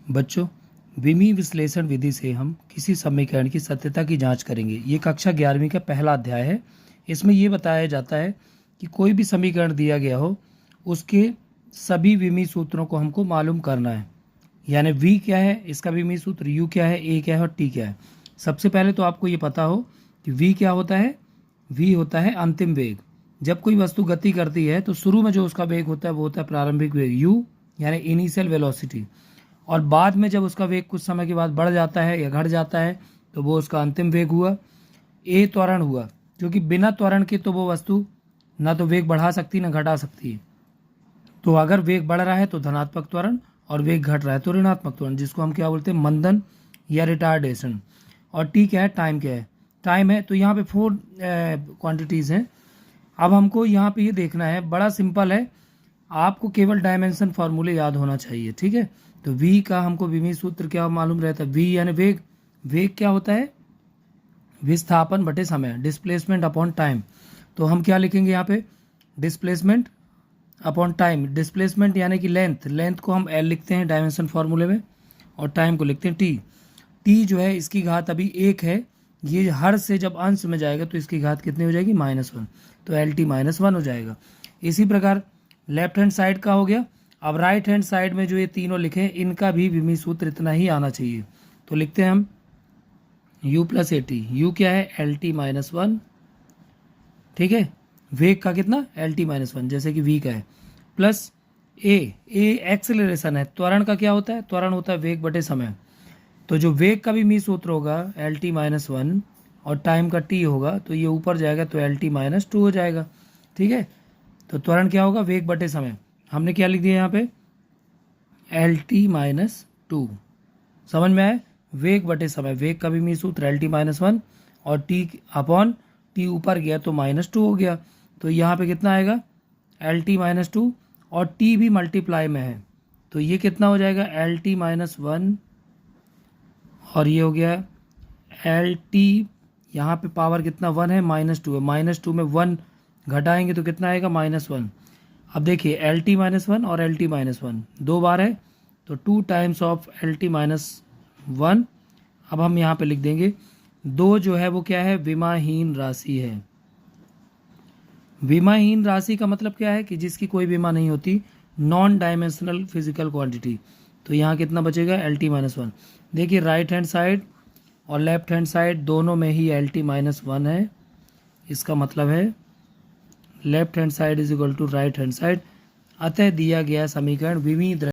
बच्चों, विमी विश्लेषण विधि से हम किसी समीकरण की सत्यता की जांच करेंगे। ये कक्षा 11वीं का पहला अध्याय है। इसमें ये बताया जाता है कि कोई भी समीकरण दिया गया हो, उसके सभी विमी सूत्रों को हमको मालूम करना है। यानी v क्या है, इसका विमी सूत्र u क्या है, a क्या है और t क्या है। सबसे पहले तो आपको ये पता हो कि v क्या होता है। v होता है अंतिम वेग। जब कोई वस्तु गति करती है तो शुरू में जो उसका वेग होता है वो होता है प्रारंभिक वेग u, यानी इनिशियल वेलोसिटी। और बाद में जब उसका वेग कुछ समय के बाद बढ़ जाता है या घट जाता है तो वो उसका अंतिम वेग हुआ। ए त्वरण हुआ, क्योंकि बिना त्वरण के तो वो वस्तु ना तो वेग बढ़ा सकती ना घटा सकती है। तो अगर वेग बढ़ रहा है तो धनात्मक त्वरण और वेग घट रहा है तो ऋणात्मक त्वरण, जिसको हम क्या बोलते हैं, मंदन या रिटार्डेशन। और टी क्या है, टाइम क्या है, टाइम है। तो यहाँ पे 4 क्वांटिटीज़ हैं। अब हमको यहाँ पे ये देखना है, बड़ा सिंपल है, आपको केवल डायमेंशन फार्मूले याद होना चाहिए, ठीक है। तो v का हमको विमी सूत्र क्या मालूम रहता है, v यानी वेग। वेग क्या होता है, विस्थापन बटे समय, डिस्प्लेसमेंट अपॉन टाइम। तो हम क्या लिखेंगे यहाँ पे, डिस्प्लेसमेंट अपॉन टाइम। डिस्प्लेसमेंट यानी कि लेंथ, लेंथ को हम l लिखते हैं डायमेंशन फार्मूले में, और टाइम को लिखते हैं t। t जो है इसकी घात अभी 1 है, ये हर से जब अंश में जाएगा तो इसकी घात कितनी हो जाएगी, -1, तो lt -1 हो जाएगा। इसी प्रकार लेफ्ट हैंड साइड का हो गया। अब राइट हैंड साइड में जो ये तीनों लिखे इनका भी विमी सूत्र इतना ही आना चाहिए। तो लिखते हैं हम u plus A T. You क्या है, lt -1, ठीक है। वेग का कितना, lt -1, जैसे कि v का है, प्लस ए एक्सेलरेशन है। त्वरण का क्या होता है, त्वरण होता है वेग बटे समय। तो जो वेग का भी मी सूत्र होगा lt -1 और टाइम का t होगा, तो ये ऊपर जाएगा तो lt -2 हो जाएगा, ठीक है। तो त्वरण क्या होगा, वेग बटे समय। हमने क्या लिख दिया यहाँ पे, lt -2। समझ में आए, वेग बटे समय, वेग का भी मी सूत्र lt -1 और t अपॉन t ऊपर गया तो -2 हो गया। तो यहाँ पे कितना आएगा, lt -2 और t भी मल्टीप्लाई में है, तो ये कितना हो जाएगा, lt -1 और ये हो गया lt, यहाँ पे पावर कितना 1 है, -2 है, -2 में 1 घटाएंगे तो कितना आएगा, -1। अब देखिए lt -1 और lt -1 दो बार है, तो 2 टाइम्स ऑफ lt -1। अब हम यहाँ पे लिख देंगे, दो जो है वो क्या है, विमाहीन राशि है। विमाहीन राशि का मतलब क्या है कि जिसकी कोई विमा नहीं होती, नॉन डायमेंशनल फिजिकल क्वांटिटी। तो यहाँ कितना बचेगा, lt -1। देखिए राइट हैंड साइड और लेफ्ट हैंड साइड दोनों में ही lt -1 है। इसका मतलब है left hand side is equal to right hand side. अतः दिया गया समीकरण विमी